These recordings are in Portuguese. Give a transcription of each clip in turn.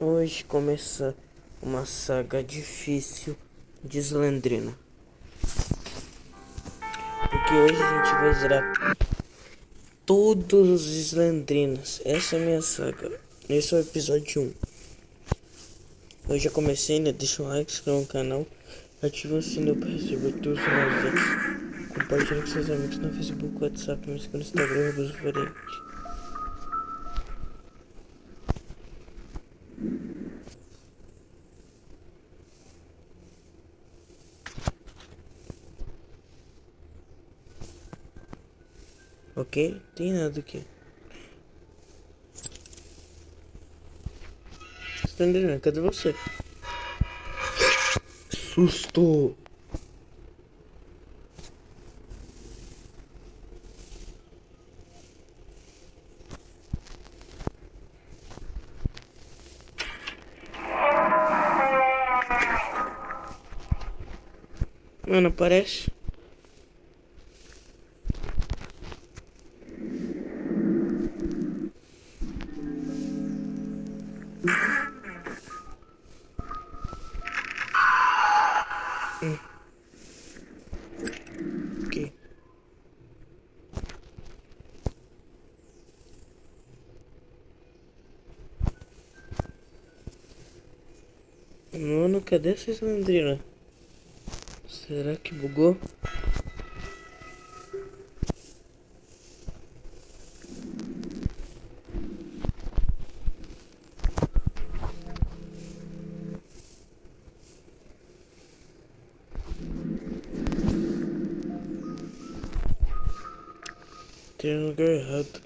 Hoje começa uma saga difícil de Slendrina. Porque hoje a gente vai zerar todos os Slendrinas. Essa é a minha saga. Esse é o episódio 1. Eu já comecei, né? Deixa um like, se inscreva no canal. Ativa o sininho para receber todos os novos vídeos. Compartilhe com seus amigos no Facebook, WhatsApp, me siga no Instagram, Robuso Variante. Ok? Tem nada aqui. Slendrina, cadê você? Susto! Mano, aparece. Ok. Mano, cadê essa Slendrina? Será que bugou? Tem um lugar errado.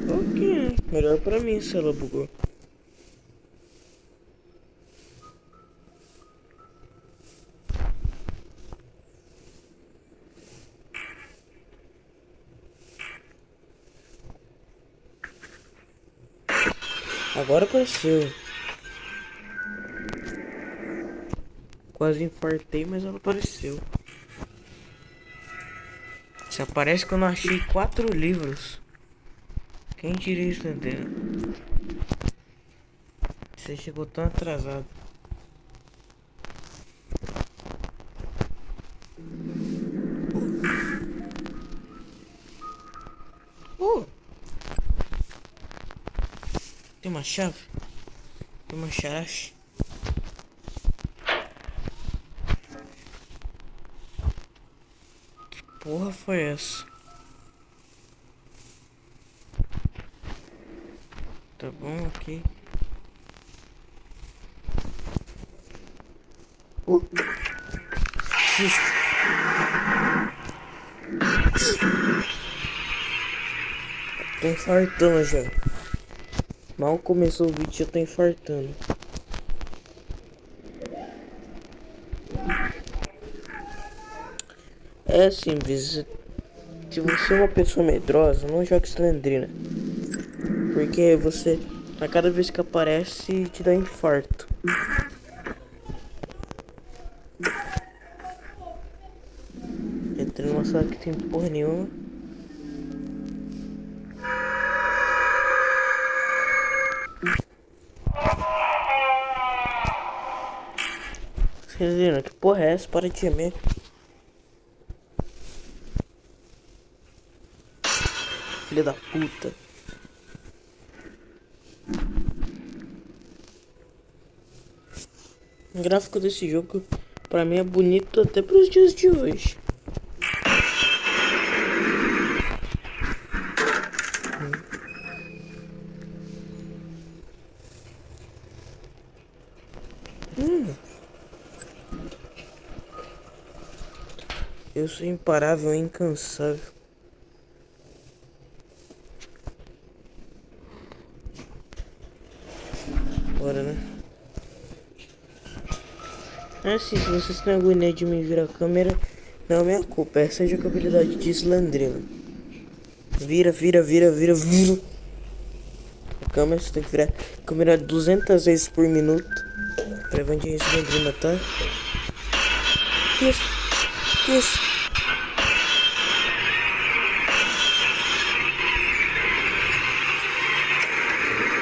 Ok, né? Melhor pra mim se ela bugou. Agora apareceu. Quase infartei, mas ela apareceu. Se aparece quando eu achei 4 livros. Quem diria isso, entendeu? Você chegou tão atrasado. Tem uma chave? Tem uma charache? Que porra foi essa? Tá bom, ok. Susto. Tô infartando já. Mal começou o vídeo, já tô infartando. É simples. Se você é uma pessoa medrosa, não jogue Slendrina. Porque você, a cada vez que aparece, te dá infarto. Entrei numa sala que tem porra nenhuma. Slendrina, que porra é essa? Para de gemer. Filha da puta. O gráfico desse jogo, pra mim, é bonito até pros dias de hoje. Eu sou imparável e incansável. Bora, né? Assim, se vocês têm alguma ideia de me virar a câmera, não é minha culpa. Essa é a jogabilidade de Slendrina. Vira. A câmera, você tem que virar a câmera 200 vezes por minuto. Pra ver onde a Slendrina tá. Que isso? Que isso?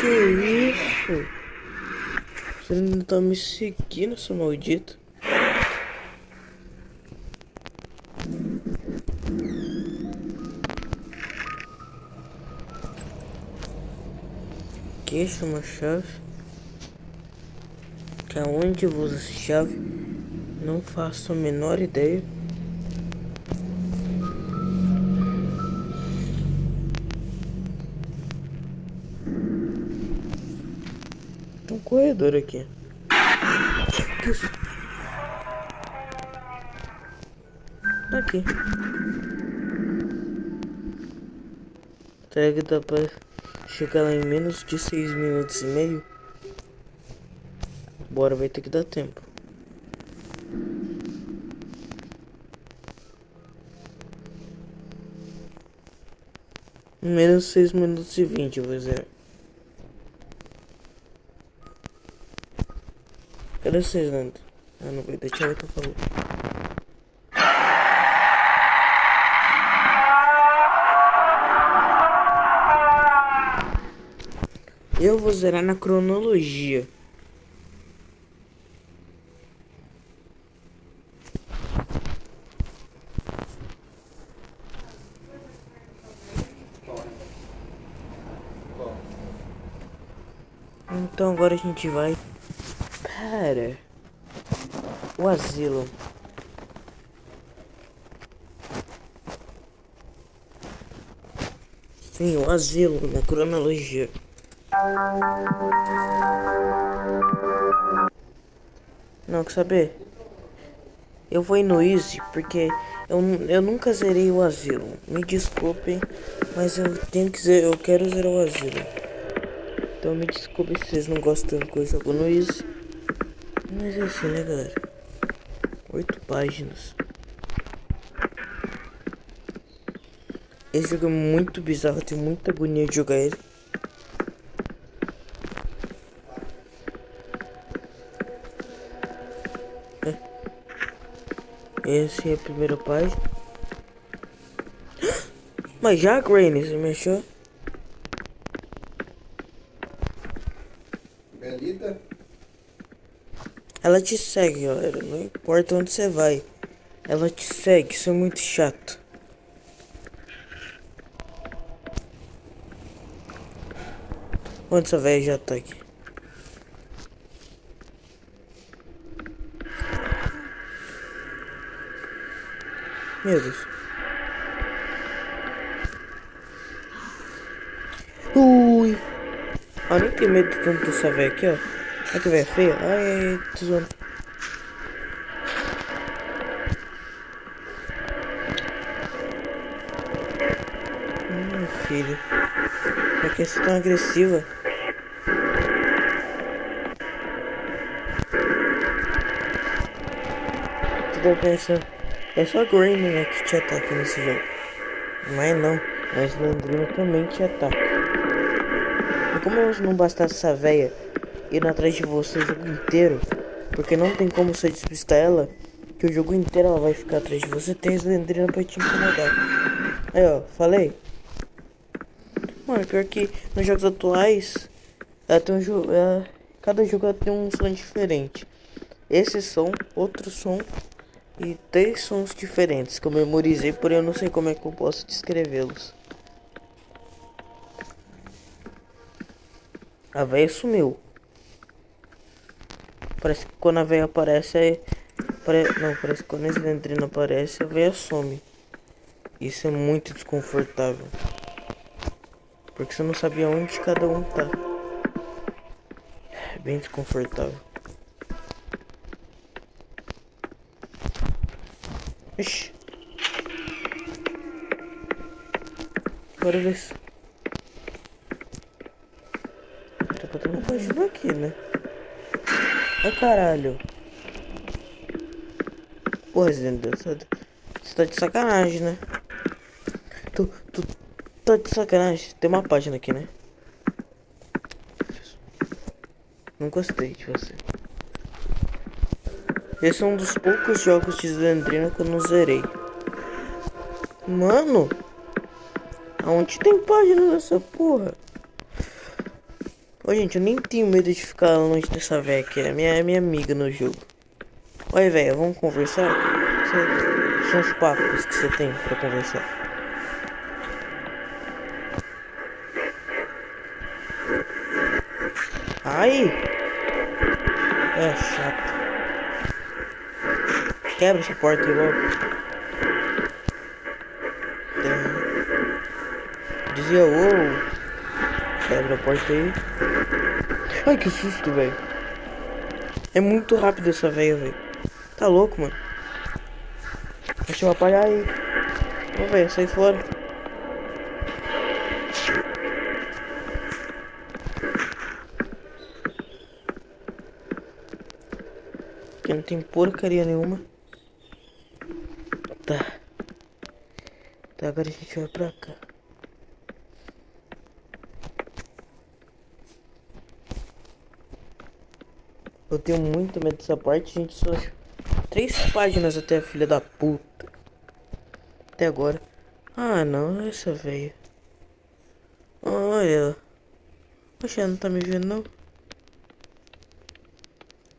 Que isso? Você não tá me seguindo, seu maldito? Que chama chave? Que aonde usa essa chave? Não faço a menor ideia. Tem um corredor aqui. Que isso? Tá aqui. Será que dá pra chegar lá em menos de 6 minutos e meio? Bora, vai ter que dar tempo. Menos 6 minutos e 20, eu vou dizer. Cadê vocês, Nando? Ah, não vai deixar eu falar. Eu vou zerar na cronologia. Então agora a gente vai para o asilo. Sim, o asilo na cronologia. Não, quer saber? Eu vou ir no Easy porque eu nunca zerei o asilo. Me desculpem, mas eu tenho que zerar, eu quero zerar o asilo. Então me desculpem se vocês não gostam de coisa alguma no Easy. Mas é assim, né, galera? 8 páginas. Esse jogo é muito bizarro, eu tenho muita agonia de jogar ele. Essa é a primeira página. Mas já, Granny, você me achou? Belita? Ela te segue, galera. Não importa onde você vai. Ela te segue, isso é muito chato. Onde essa velha já tá aqui? Meu Deus. Ui. Ah, nem tenho medo tanto dessa velha aqui, ó. Olha que velha feia. Ai, tesouro. Meu filho. Por que você é tão agressiva? Tô pensando. É só a Granny, né, que te ataca nesse jogo. Mas não. A Slandrina também te ataca. E como não bastasse essa véia indo atrás de você o jogo inteiro, porque não tem como você despistar ela, que o jogo inteiro ela vai ficar atrás de você, tem a Slandrina pra te incomodar. Aí ó, falei. Mano, pior que nos jogos atuais, ela tem um jogo. Cada jogo ela tem um som diferente. Esse som, outro som e 3 sons diferentes que eu memorizei, porém eu não sei como é que eu posso descrevê-los. A véia sumiu. Parece que quando a véia aparece não, parece que quando a Slenderina aparece a véia some. Isso é muito desconfortável. Porque você não sabia onde cada um tá. É bem desconfortável. Ixi. Bora ver se... Tá pra ter uma página aqui, né? Ai, caralho. Porra, Zenda, você tá de sacanagem, né? Tu tá de sacanagem. Tem uma página aqui, né? Não gostei de você. Esse é um dos poucos jogos de Slenderina que eu não zerei. Mano, aonde tem página nessa porra? Ô, gente, eu nem tenho medo de ficar longe dessa véia aqui. É minha amiga no jogo. Oi, velho, vamos conversar? São os papos que você tem pra conversar. Ai! É chato. Quebra essa porta aí logo. Dizia, ô. Quebra a porta aí. Ai, que susto, velho. É muito rápido essa velha, velho. Tá louco, mano. Deixa eu apagar aí. Ô, velho, sai fora. Aqui não tem porcaria nenhuma. Tá. Tá, agora a gente vai pra cá. Eu tenho muito medo dessa parte, gente. Só 3 páginas até, filha da puta. Até agora. Ah, não, essa velha. Olha. Poxa, ela não tá me vendo, não.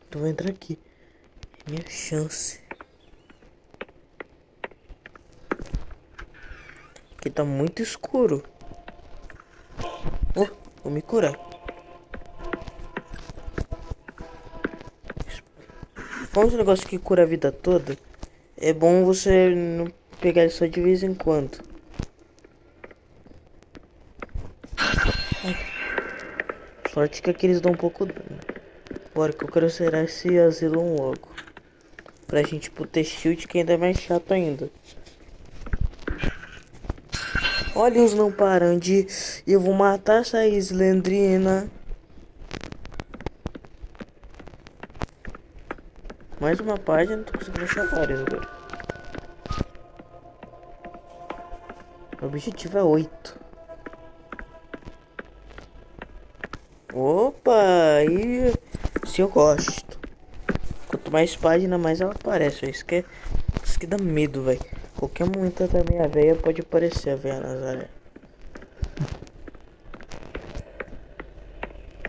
Então vou entrar aqui. É minha chance. Aqui tá muito escuro. Oh, vou me curar. Como esse negócio que cura a vida toda, é bom você não pegar ele só de vez em quando. Sorte que aqui eles dão um pouco dano. Bora que eu quero zerar esse asilo logo. Pra gente ter shield, que ainda é mais chato ainda. Olha, eles não param de... Eu vou matar essa Slendrina. Mais uma página, tô conseguindo achar várias agora. O objetivo é 8. Opa, aí se eu gosto. Quanto mais página, mais ela aparece. Isso que dá medo, velho. Qualquer momento da minha veia pode aparecer a veia Nazaré.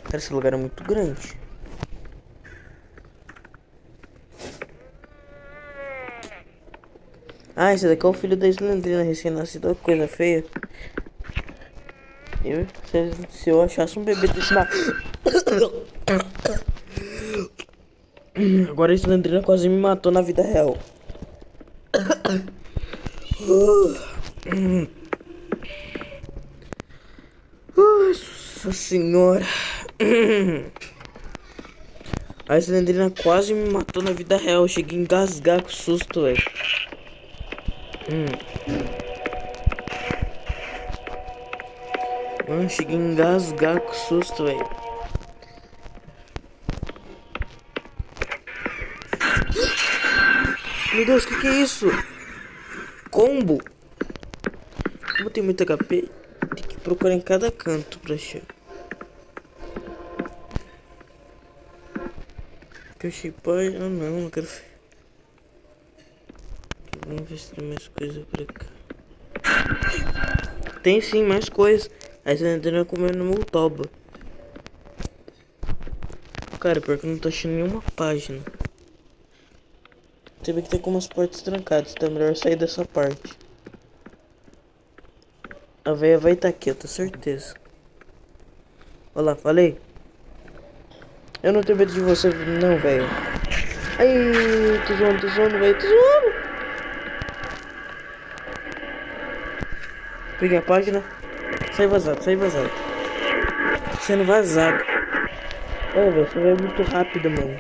Cara, esse lugar é muito grande. Ah, esse daqui é o filho da Slendrina recém-nascido. Olha que coisa feia. Se eu achasse um bebê desse na... Agora a Slendrina quase me matou na vida real. Nossa senhora. A Slendrina quase me matou na vida real. Eu cheguei a engasgar com susto, velho. Mano, cheguei a engasgar com susto, velho. Meu Deus, que é isso? Combo? Como tem muito HP, tem que procurar em cada canto pra achar. Que eu achei página. Não quero. Vamos ver se tem mais coisa pra cá. Tem sim, mais coisas. Aí você entrando comendo no meu toba. Cara, pior que eu não tô achando nenhuma página. Você vê que tem algumas portas trancadas, então é melhor sair dessa parte. A véia vai estar aqui, eu tenho certeza. Olha lá, falei. Eu não tenho medo de você, não, velho. Ai, tô zoando, velho, tô zoando. Peguei a página. Sai vazado. Sendo vazado. Olha, velho, você vai muito rápido, mano.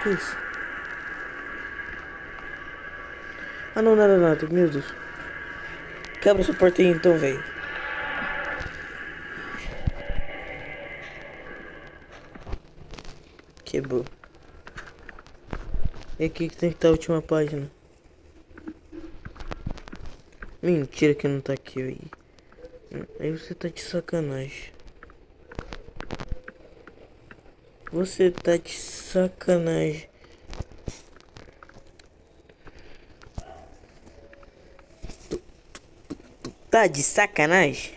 Que isso? Ah, não, nada, meu Deus. Quebra essa porta aí então, velho. Quebrou. E aqui que tem que estar a última página. Mentira que não tá aqui aí. Aí você tá de sacanagem. Você tá de sacanagem. tá de sacanagem?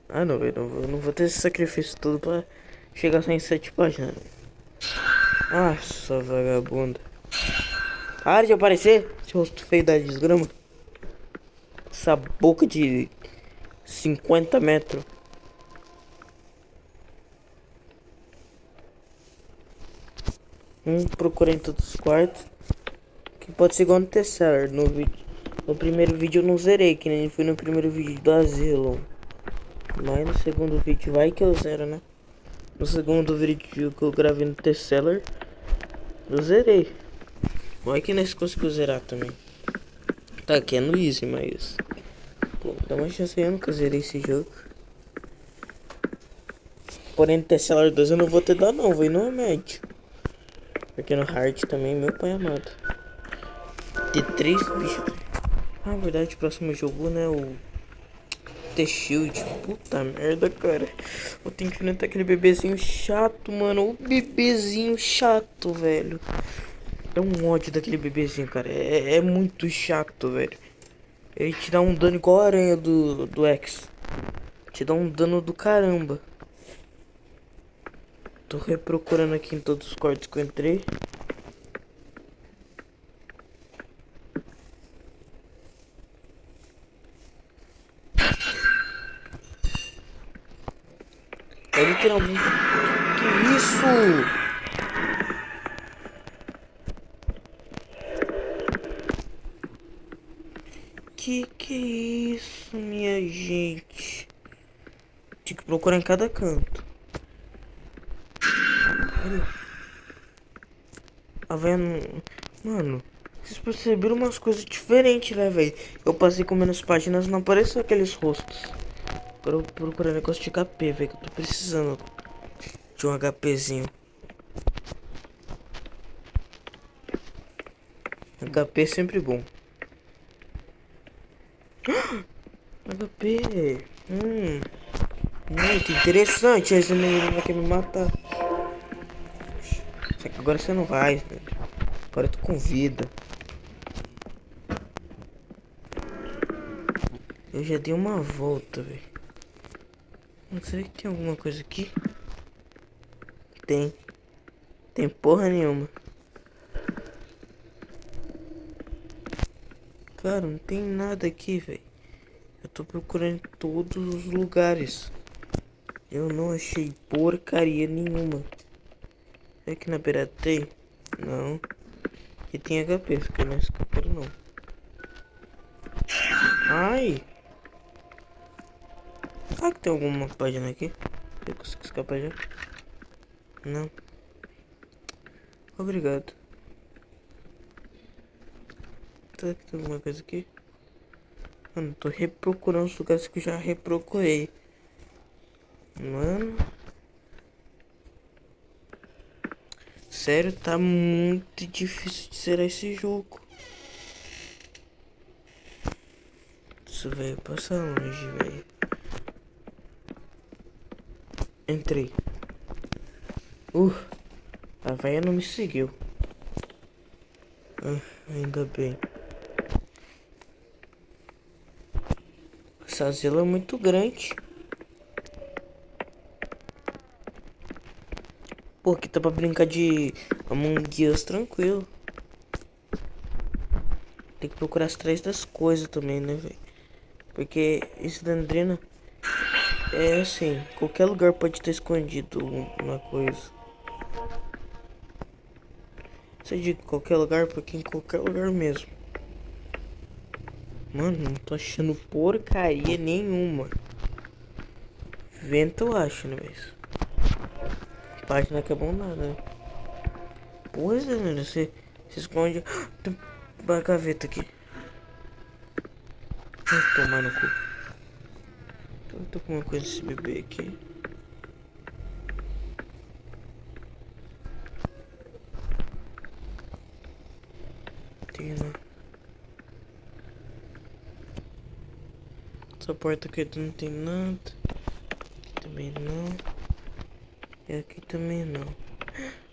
Ah não, velho. Não vou ter esse sacrifício todo pra chegar só em 7 páginas. Nossa, vagabunda. Para de aparecer, seu rosto feio da desgrama. Essa boca de 50 metros. Procurei em todos os quartos. Que pode ser igual no Tesser. No primeiro vídeo eu não zerei, que nem foi no primeiro vídeo do Asylum. Mas no segundo vídeo vai que eu zero, né? No segundo vídeo que eu gravei no Tesseller, eu zerei. Vai que nesse conseguiu zerar também. Tá, aqui é no Easy, mas... Pô, dá uma chance aí, eu nunca zerei esse jogo. Porém no Tesseller 2 eu não vou ter dado não, vou ir no médio. Porque no Hard também, meu pai amado. Ter 3 bichos. Ah, na verdade, o próximo jogo, né, o... The Shield. Puta merda, cara. Eu tenho que enfrentar aquele bebezinho chato, mano. O bebezinho chato, velho. É um ódio daquele bebezinho, cara. É muito chato, velho. Ele te dá um dano igual a aranha do X. Te dá um dano do caramba. Tô reprocurando aqui em todos os cortes que eu entrei. É literalmente... Que isso? Que é isso, minha gente? Tinha que procurar em cada canto. Olha. A véia não... Mano, vocês perceberam umas coisas diferentes, né, velho? Eu passei com menos páginas, não apareceu aqueles rostos. Agora eu vou procurar negócio de HP, velho, que eu tô precisando de um HPzinho. HP é sempre bom. HP. Muito interessante. Esse menino vai querer me matar. Só que agora você não vai, velho. Agora eu tô com vida. Eu já dei uma volta, velho. Não sei que tem alguma coisa aqui. Tem. Tem porra nenhuma. Cara, não tem nada aqui, velho. Eu tô procurando em todos os lugares. Eu não achei porcaria nenhuma. É que na beira tem? Não. Aqui tem HP, porque não é isso que eu quero não. Ai! Será que tem alguma página aqui? Eu consigo escapar já? Não. Obrigado. Será que tem alguma coisa aqui? Mano, tô reprocurando os lugares que eu já reprocurei. Mano. Sério, tá muito difícil de zerar esse jogo. Isso, velho, passa longe, velho. Entrei. A véia não me seguiu. Ainda bem. Essa zela é muito grande. Pô, aqui tá pra brincar de Among Us tranquilo. Tem que procurar atrás das coisas também, né, velho? Porque esse Dandrina é assim, qualquer lugar pode estar escondido uma coisa. Você diz qualquer lugar, porque em qualquer lugar mesmo. Mano, não tô achando porcaria nenhuma. Vento eu acho, né, velho? Página que é bom nada, né? Pois é, mano, você se esconde. Tem uma gaveta aqui. Vai tomar no cu. Eu tô com uma coisa desse bebê aqui. Tem não. Essa porta aqui não tem nada. Aqui também não. E aqui também não.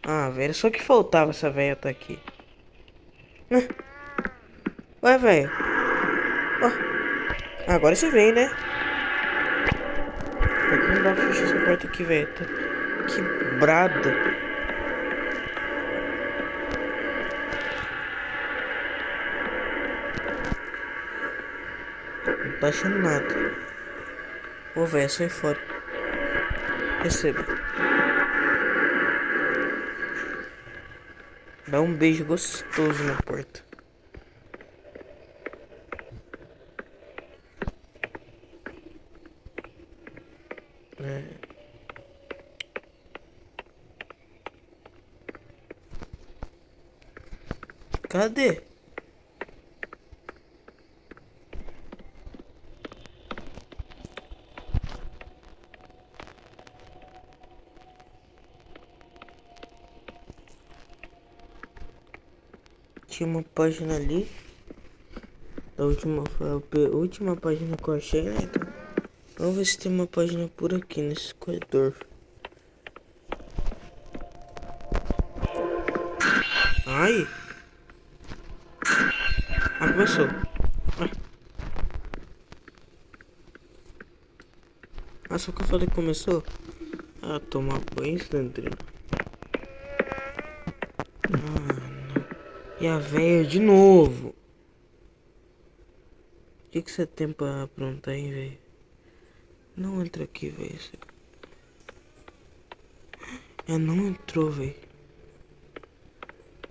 Ah, velho, só que faltava essa velha tá aqui. Ué, velho. Ó, agora você vem, né? Por que não dá pra fechar essa porta aqui, velho? Tá quebrada. Não tá achando nada. Ô, velho, sai fora. Receba. Dá um beijo gostoso na porta. É. Cadê? Tinha uma página ali. Da última, foi a última página que eu achei, né? Então, vamos ver se tem uma página por aqui nesse corredor. Ai! Ah, começou. Ah, só que eu falei que começou. Ah, tomar banho instantâneo. E a véia de novo. O que você tem pra aprontar, hein, velho? Não entra aqui, velho. É, não entrou, velho.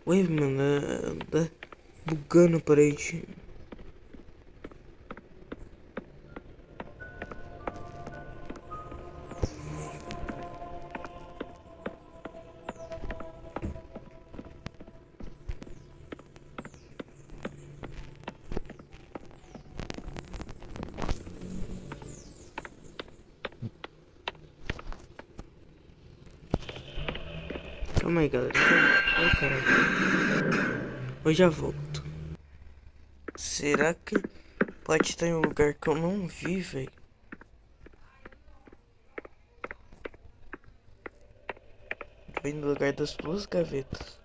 Ué, mano, tá bugando a parede. Calma aí, galera. Ai, caralho. Eu já volto. Será que pode estar em um lugar que eu não vi, velho? Vem no lugar das duas gavetas.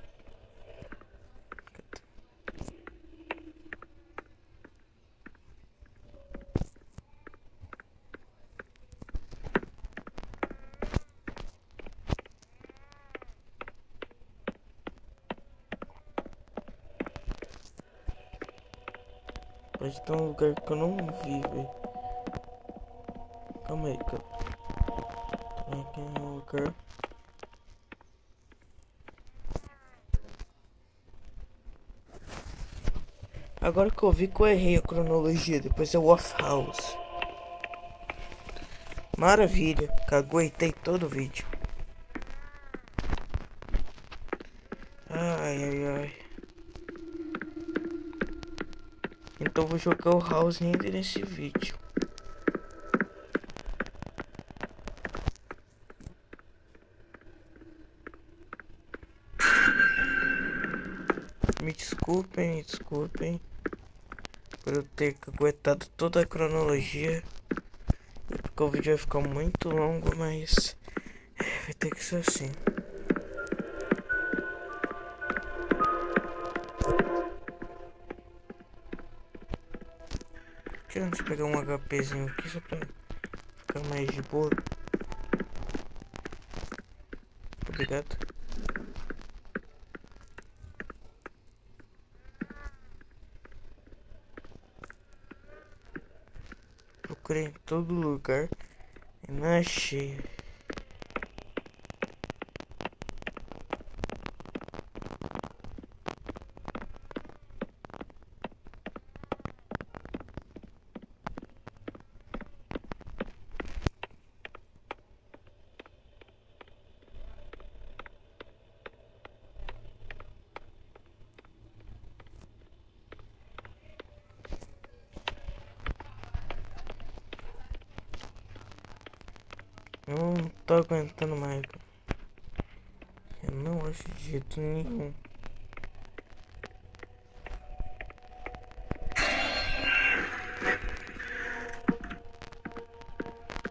Pode estar um lugar que eu não vi, velho. Calma aí, cara. Tem aqui um lugar. Agora que eu vi que eu errei a cronologia, depois é o Off House. Maravilha, caguetei todo o vídeo. Ai, ai, ai. Então vou jogar o House ainda nesse vídeo. Me desculpem por eu ter caguetado toda a cronologia. Porque o vídeo vai ficar muito longo, mas vai ter que ser assim. Deixa eu pegar um HPzinho aqui só pra ficar mais de boa. Obrigado. Procurei em todo lugar e não achei. Eu não tô aguentando mais. Eu não acho de jeito nenhum.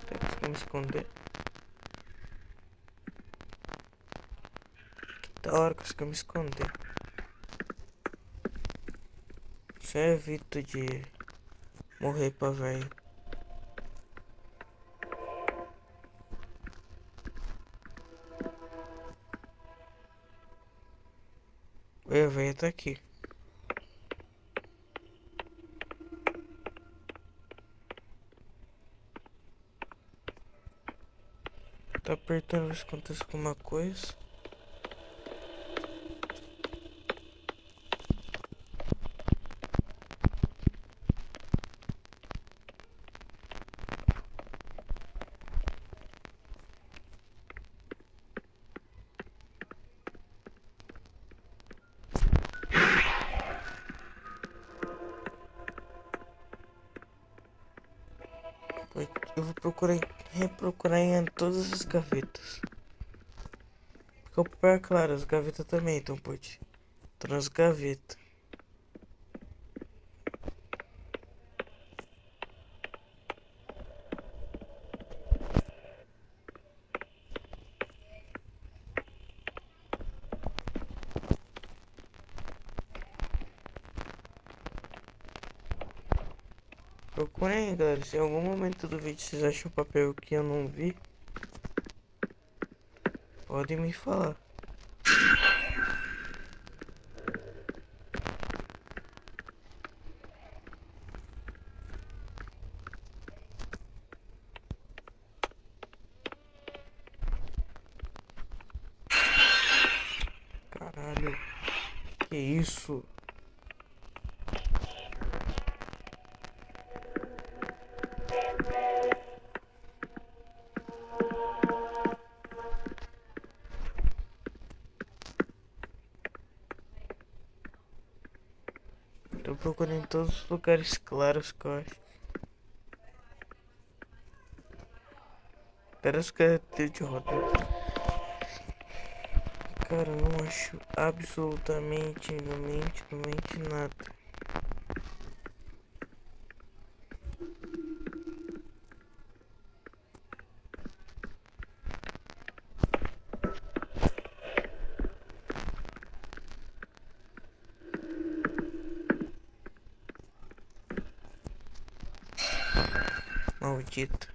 Será que eu me esconder? Que da hora que eu me esconder. Só evito de Morrer pra velho. Oi, a velha tá aqui. Tá apertando, ver se acontece alguma coisa. Eu vou procurar, reprocurar em todas as gavetas. Porque o papel é claro, as gavetas também estão estão nas gavetas. Procurem, galera. Se em algum momento do vídeo vocês acham o papel que eu não vi, podem me falar. Caralho, que isso? Tô procurando em todos os lugares claros que eu acho. Parece que é de roda. Cara, eu não acho absolutamente nada. Maldito.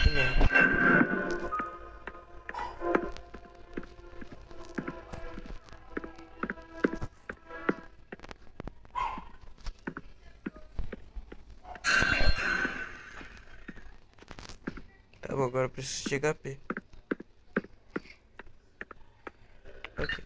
Que merda. Tá bom, agora eu preciso de HP. Ok.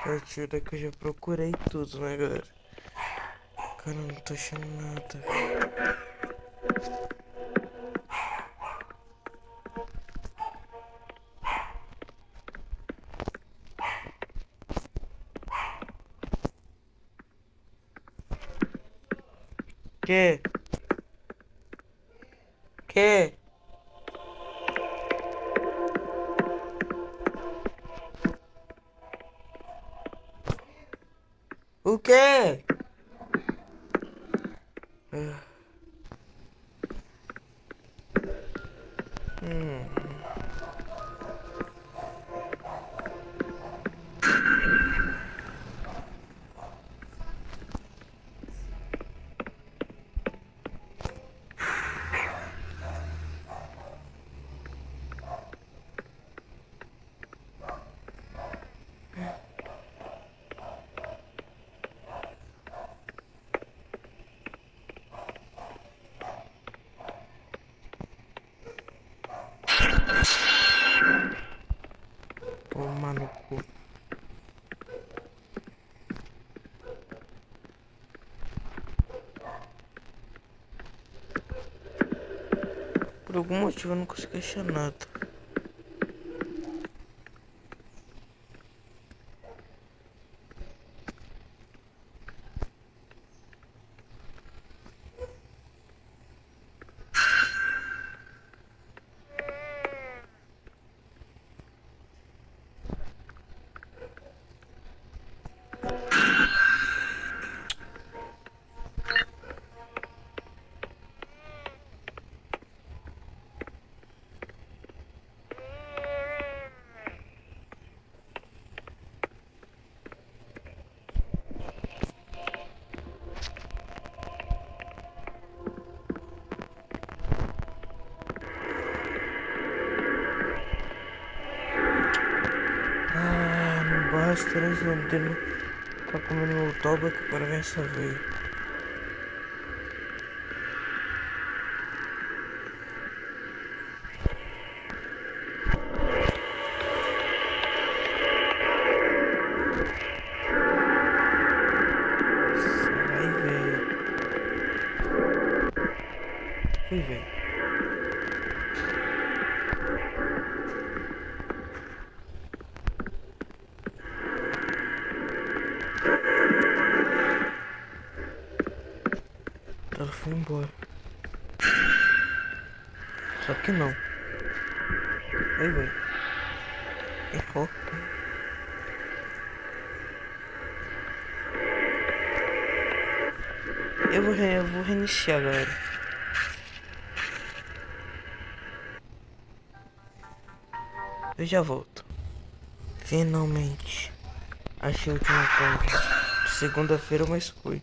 A partir daqui eu já procurei tudo, né, galera? Cara, eu não tô achando nada. Que? Que? O quê? Ah, Hum. Toma no cu. Por algum motivo eu não consigo achar nada. Não basta, né, Slendrina? Tá comendo meu toba que agora vem essa veia. Sai, velho. Fui, velho. Ela foi embora. Só que não. Oi, velho. Errou. Eu vou reiniciar, galera. Eu já volto. Finalmente. Achei a última página. Segunda-feira, mas foi.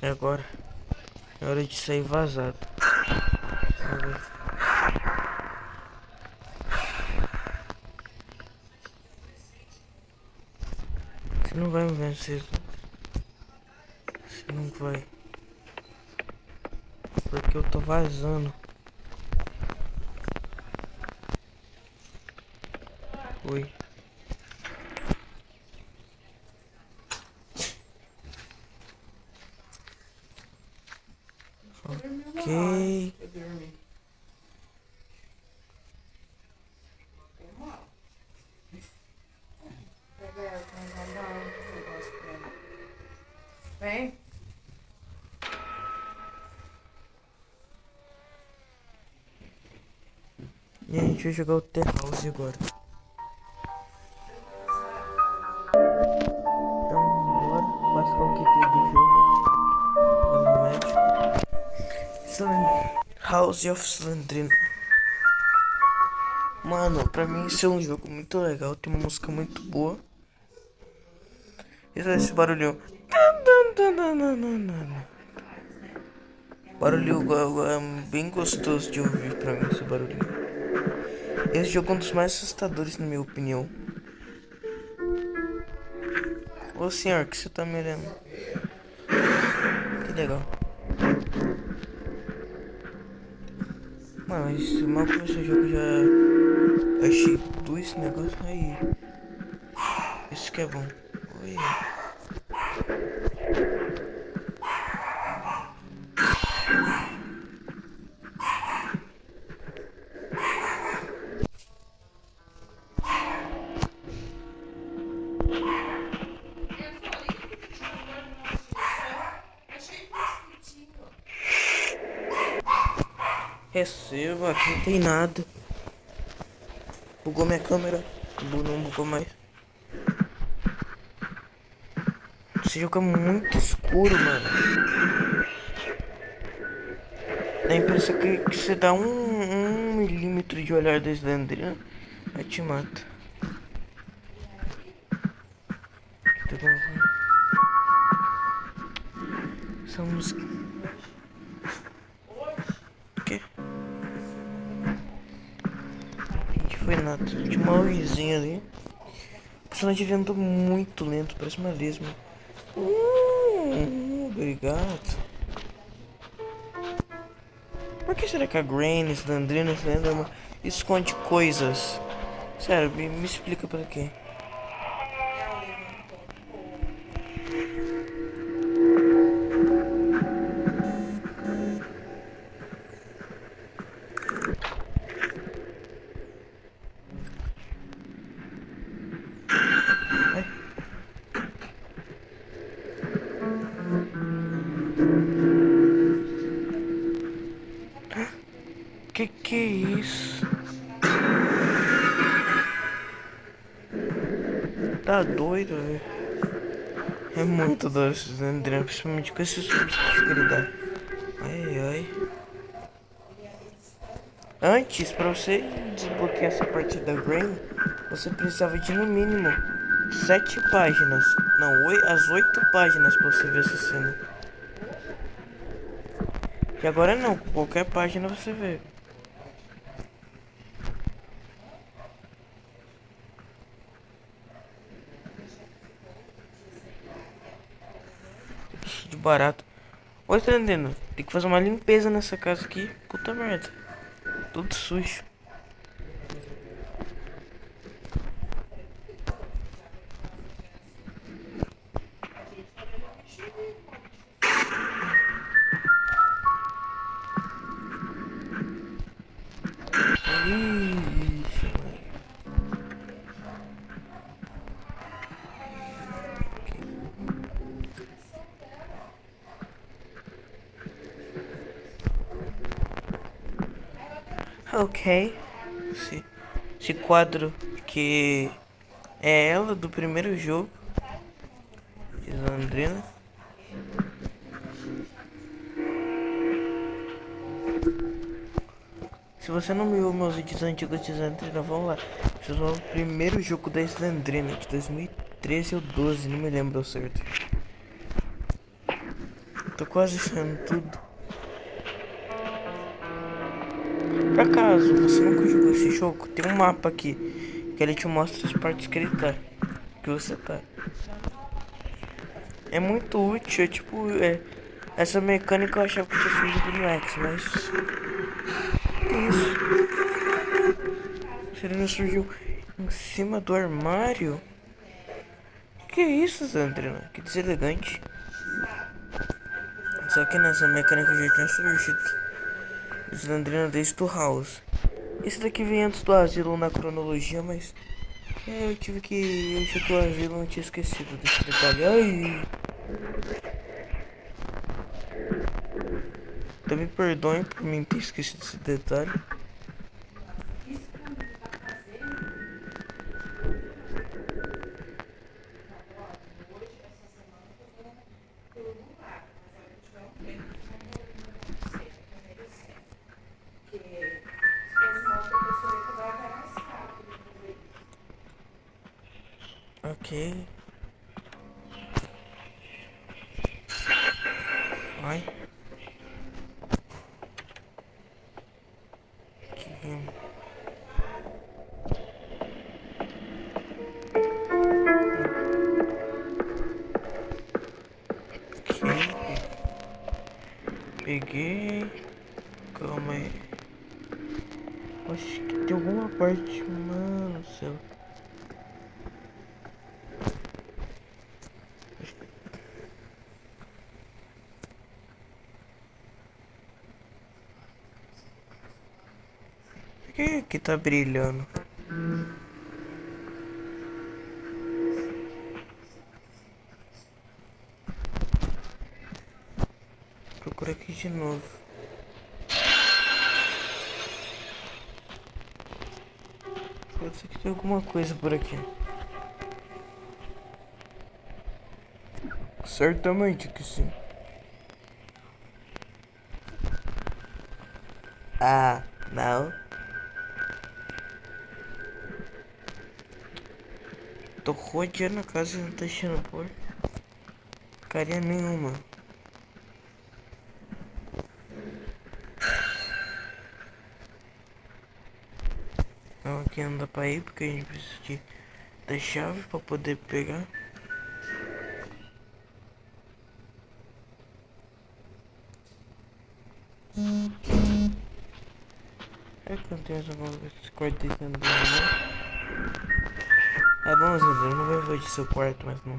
E agora? É hora de sair vazado. Você não vai me vencer. Você não vai. Porque eu tô vazando. Oi. Ok. Vem. E a gente vai jogar o The House agora. Então, bora passar o QT do jogo. Bora no médio. House of Slendrina. Mano, pra mim isso é um jogo muito legal. Tem uma música muito boa. Esse barulhinho. Barulho bem gostoso de ouvir pra mim, esse barulhinho. Esse jogo é um dos mais assustadores, na minha opinião. Ô senhor, que você tá mirando? Que legal. Mano, esse mal começou o jogo já achei tudo esse negócio aí. Isso que é bom. Oi. Receba, aqui não tem nada. Bugou minha câmera. Não bugou mais. Esse jogo é muito escuro, mano. Dá a impressão que você dá um milímetro de olhar da Slendrina, aí te mata. Tá bom. Essa música. O quê? Gente, foi nada. Tinha uma luzinha ali. O personagem andou muito lento, parece uma lesma. Obrigado. Por que será que a Granny, Slendrina, Slenderman esconde coisas? Sério, me explica pra quê? isso? Tá doido, velho. É muito doce, André, principalmente com esses sustos que ele dá. Ai, ai. Antes, pra você desbloquear essa parte da Granny, você precisava de no mínimo 7 páginas. Não, as 8 páginas pra você ver essa cena. E agora não, com qualquer página você vê. De barato. Oi, tá entendendo? Tem que fazer uma limpeza nessa casa aqui. Puta merda. Tudo sujo. Ixi, mano. Ok. Esse quadro que é ela do primeiro jogo. De Londrina. Se você não viu meus vídeos antigos de Slendrina, vamos lá. Esse é o primeiro jogo da Slendrina, de 2013 ou 12, não me lembro ao certo. Tô quase achando tudo. Por acaso você nunca jogou esse jogo, tem um mapa aqui que ele te mostra as partes que ele tá. Que você tá. É muito útil, é tipo. Essa mecânica eu achava que tinha fugido do Max, mas. Que isso? Ele não surgiu em cima do armário? Que isso, Sandrina? Que deselegante. Só que nessa mecânica já tinha surgido Sandrina desde o House. Esse daqui vem antes do Asilo na cronologia, mas eu tive que. Eu achei que o Asilo não tinha esquecido desse detalhe. Ai! Então me perdoem por mim ter esquecido esse detalhe. Ok. Ai. Ok. Peguei. Calma aí. Acho que tem alguma parte. Mano do céu. Por que aqui tá brilhando? Procura aqui de novo. Pode ser que tem alguma coisa por aqui. Certamente que sim. Ah, não. Tô rodeando a casa e não tá achando por carinha nenhuma. Não, aqui não dá pra ir porque a gente precisa da chave pra poder pegar. É que não tem esse quarto dentro do meu. É bom, Zé, eu não vou invadir seu quarto, mas não.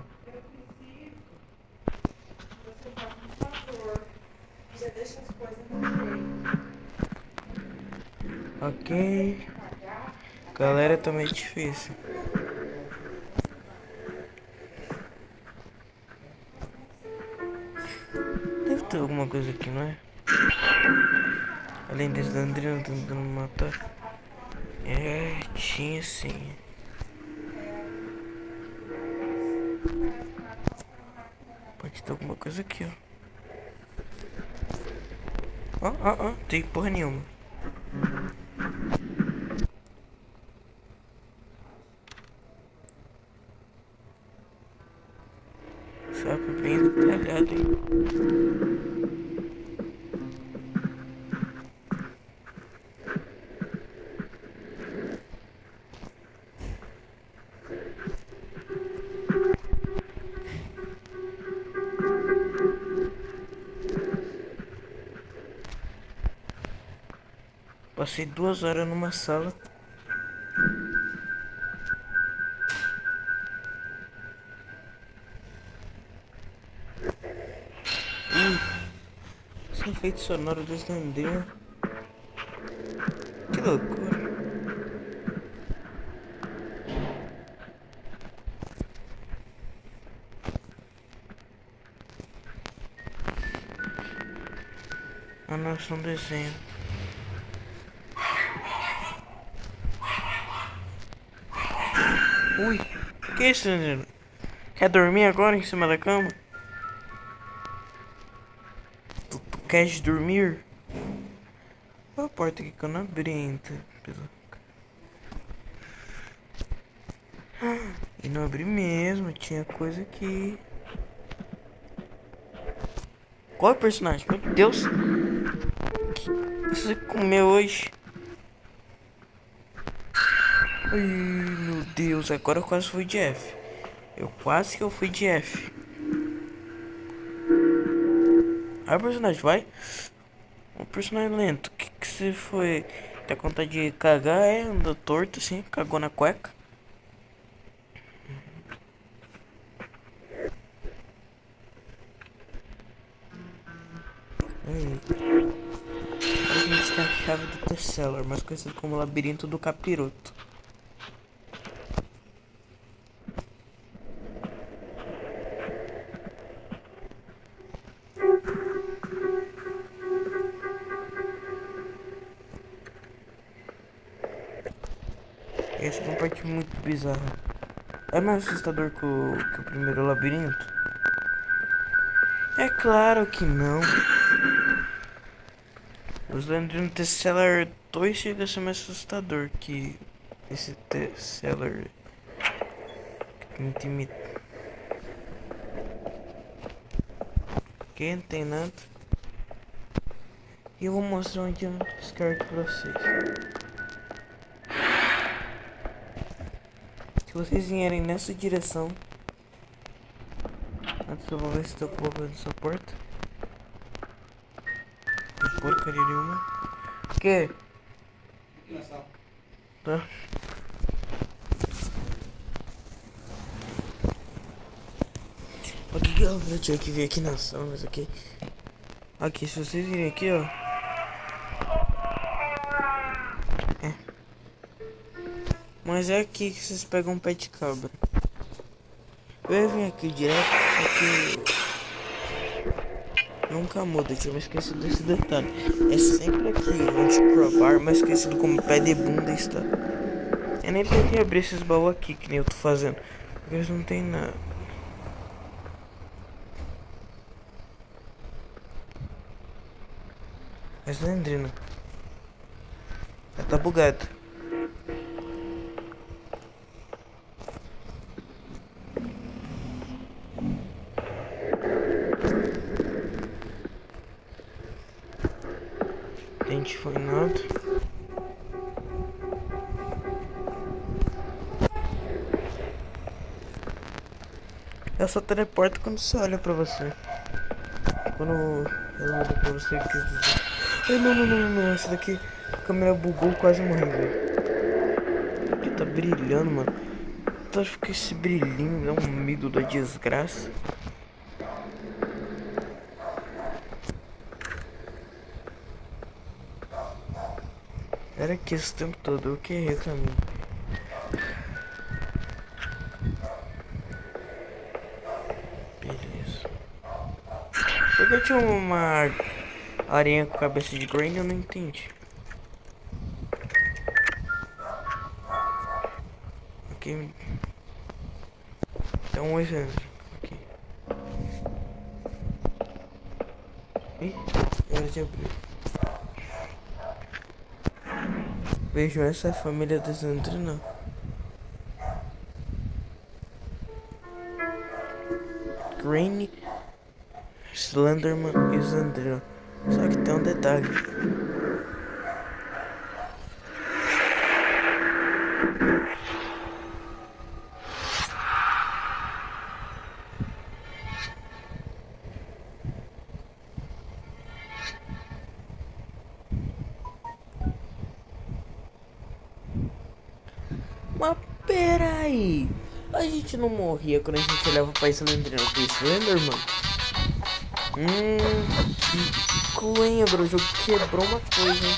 Ok. Galera, tá meio difícil. Deve ter alguma coisa aqui, não é? Além desse da Andrina tentando matar. É, tinha sim. Pode ter alguma coisa aqui, ó. Ó, tem porra nenhuma. Sabe, bem detalhado, hein? Passei 2 horas numa sala. Esse efeito sonoro desse Andrina. Que loucura. Ah, nossa, um desenho. Ui, o que é isso, Andrina? Quer dormir agora em cima da cama? Tu queres dormir? Qual a porta aqui que eu não abri ainda? E não abri mesmo, tinha coisa aqui. Qual é o personagem? Meu Deus! O que você comeu hoje? Ai, meu Deus, agora eu quase fui de F. Quase que eu fui de F. Aí o personagem, vai. Um personagem lento. O que você foi? Tá com vontade de cagar, é? Anda torto assim, cagou na cueca. A gente tem a chave do Tesseller, mais conhecido como Labirinto do Capiroto. Essa é uma parte muito bizarra. É mais assustador que o primeiro labirinto? É claro que não. Os Labirintos Tesseller 2 chega a ser mais assustador que esse Tesseller que intimida. Aqui não tem nada. E eu vou mostrar um jump scare pra vocês. Se vocês vierem nessa direção. Antes eu vou ver se tô colocando essa porta. Não porcaria nenhuma. O que? Aqui na sala. Tá. Aqui, ó, eu tinha que vir aqui na sala, mas aqui. Aqui, se vocês virem aqui, ó. É. Mas é aqui que vocês pegam um pé de cabra. Eu ia vir aqui direto, só que nunca muda, tinha me esquecido desse detalhe. É sempre aqui, onde provar, mas esquecido como pé de bunda está. Eu nem tentei abrir esses baús aqui, que nem eu tô fazendo. Porque eles não tem nada. Mas Lendrina. Ela tá bugada. Gente, foi nada. Ela só teleporta quando você olha pra você. Quando ela olha pra você, quis dizer. Ai, não. Essa daqui, a câmera bugou, quase morri, velho. Aqui tá brilhando, mano. Então fica esse brilhinho, dá um medo da desgraça. Era aqui esse tempo todo, eu que errei também. Beleza. Porque tinha uma Aranha com cabeça de Granny eu não entendi. Aqui. Então um exemplo. Aqui. Ih, agora de abrir. Vejam, essa é a família dos Andrina. Granny, Slenderman e Zandrina. Só que tem um detalhe. Mas peraí, a gente não morria quando a gente olhava pra Slenderman pro Slenderman? Que lembra, o jogo quebrou uma coisa, hein?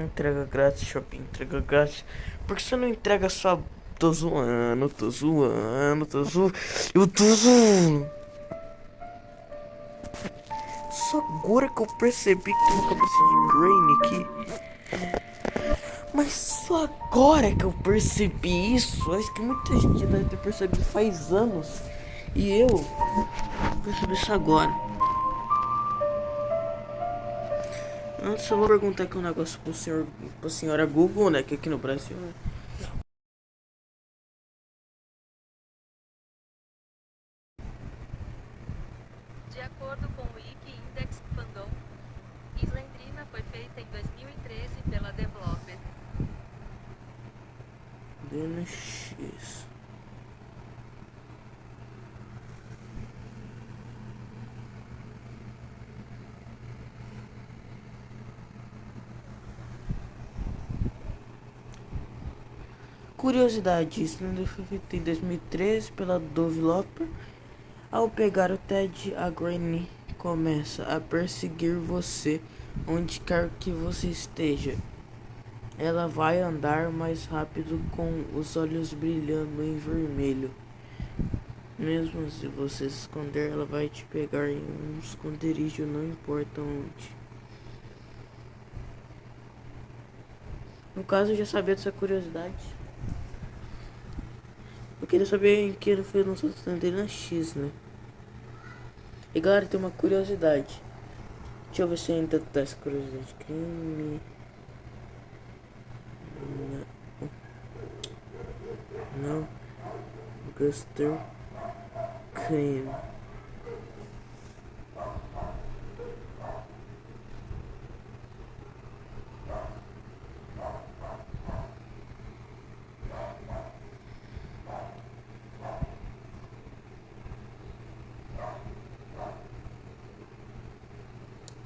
Entrega grátis, shopping, entrega grátis. Por que você não entrega só? Tô zoando, tô zoando, tô zoando. Eu tô zoando. Só agora que eu percebi que tem uma cabeça de Brain aqui. Mas só agora que eu percebi isso. Acho que muita gente deve ter percebido faz anos. E eu percebi isso agora. Antes eu vou perguntar aqui um negócio pro senhor, pra senhora Google, né? Que aqui no Brasil, né? De acordo com o Wiki Index Fandom, Slendrina foi feita em 2013 pela developer DNX. Curiosidade, isso não foi feito em 2013 pela developer. Ao pegar o Ted, a Granny começa a perseguir você onde quer que você esteja. Ela vai andar mais rápido com os olhos brilhando em vermelho. Mesmo se você se esconder, ela vai te pegar em um esconderijo, não importa onde. No caso, eu já sabia dessa curiosidade. Eu queria saber em que ele foi lançado na X, né? E galera, tem uma curiosidade. Deixa eu ver se ainda tá essa curiosidade. Crime. Não. Guster. Crime.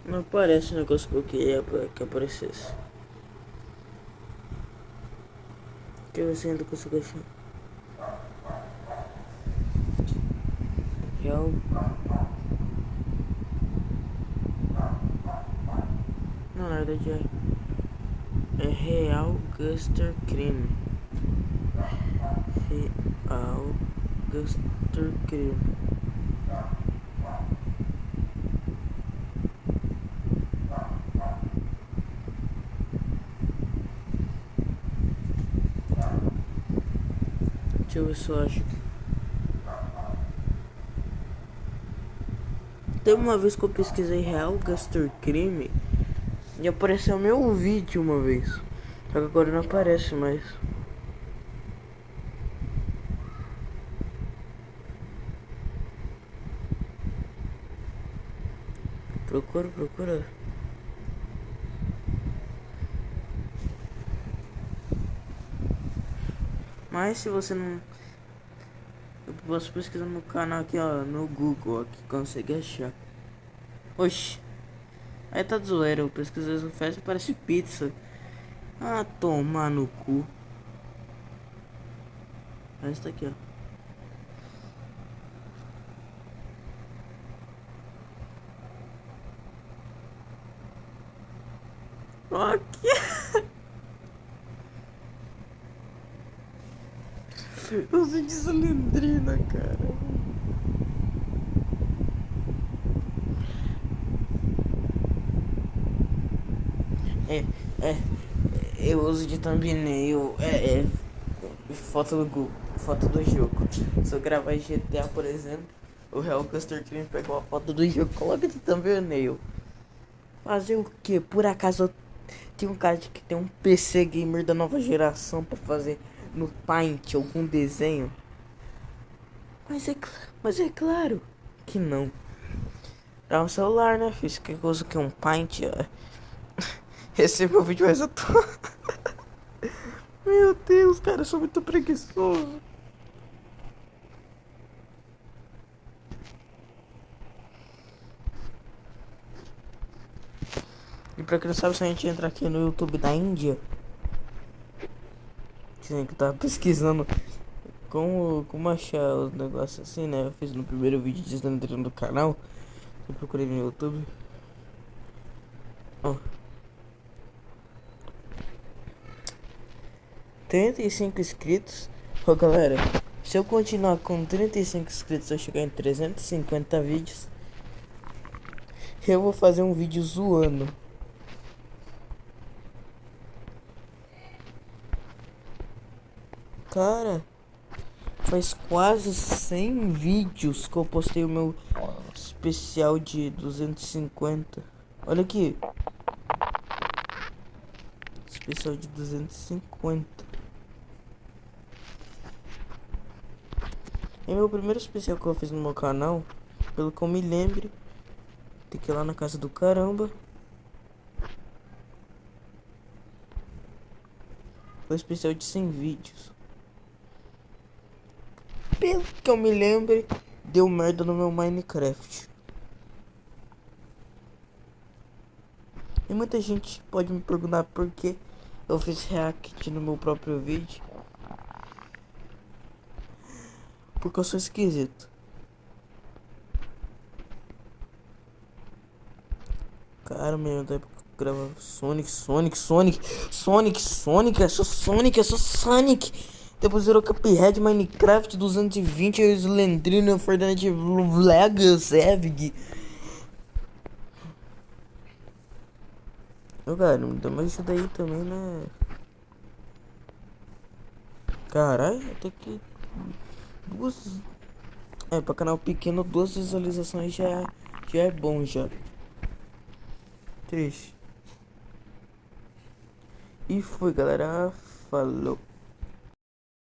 Não aparece o negócio que eu queria que aparecesse. Deixa eu ver se ainda consigo achar. Real. Não, na verdade é Real Guster Crime. Real Guster Crime. Deixa eu ver se eu acho. Teve uma vez que eu pesquisei Real Guster Crime e apareceu meu vídeo uma vez. Só que agora não aparece mais. Procura, procura. Mas se você não. Eu posso pesquisar no canal aqui, ó, no Google, aqui consegue achar. Oxi, aí tá de zoeira, eu pesquisei no festa parece pizza. Ah, tomar no cu. Essa tá aqui, ó. Aqui. Uso de cilindrina, cara. É, é, eu uso de thumbnail, foto do Google, foto do jogo. Se eu gravar GTA, por exemplo, o Real Castor Crime pegou a foto do jogo, coloca de thumbnail. Fazer o que? Por acaso tem um cara que tem um PC gamer da nova geração pra fazer no Paint algum desenho? Mas é claro que não. É um celular, né, filho? Que coisa que um Paint, ó. Esse é meu vídeo mais atual. Meu Deus, cara, eu sou muito preguiçoso. E pra quem não sabe, se a gente entra aqui no YouTube da Índia, dizem que eu tava pesquisando como achar os negócios assim, né? Eu fiz no primeiro vídeo dentro do canal. Eu procurei no YouTube. Ó, 35 inscritos. Ó, galera, se eu continuar com 35 inscritos, eu chegar em 350 vídeos, eu vou fazer um vídeo zoando. Cara, faz quase 100 vídeos que eu postei o meu especial de 250. Olha aqui. Especial de 250. É meu primeiro especial que eu fiz no meu canal. Pelo que eu me lembre. Tem que ir lá na casa do caramba. Foi um especial de 100 vídeos. Pelo que eu me lembre, deu merda no meu Minecraft. E muita gente pode me perguntar por que eu fiz react no meu próprio vídeo. Porque eu sou esquisito. Cara, meu, da época que eu gravava Sonic. Eu sou Sonic. Depois virou Cuphead, Minecraft 220, Slendrina, Fortnite, Vlegas, Evig. Ô, cara, me dá uma ajuda aí também, né? Caralho, até que duas. Pra canal pequeno, 2 visualizações já é bom já. 3. E foi, galera. Falou.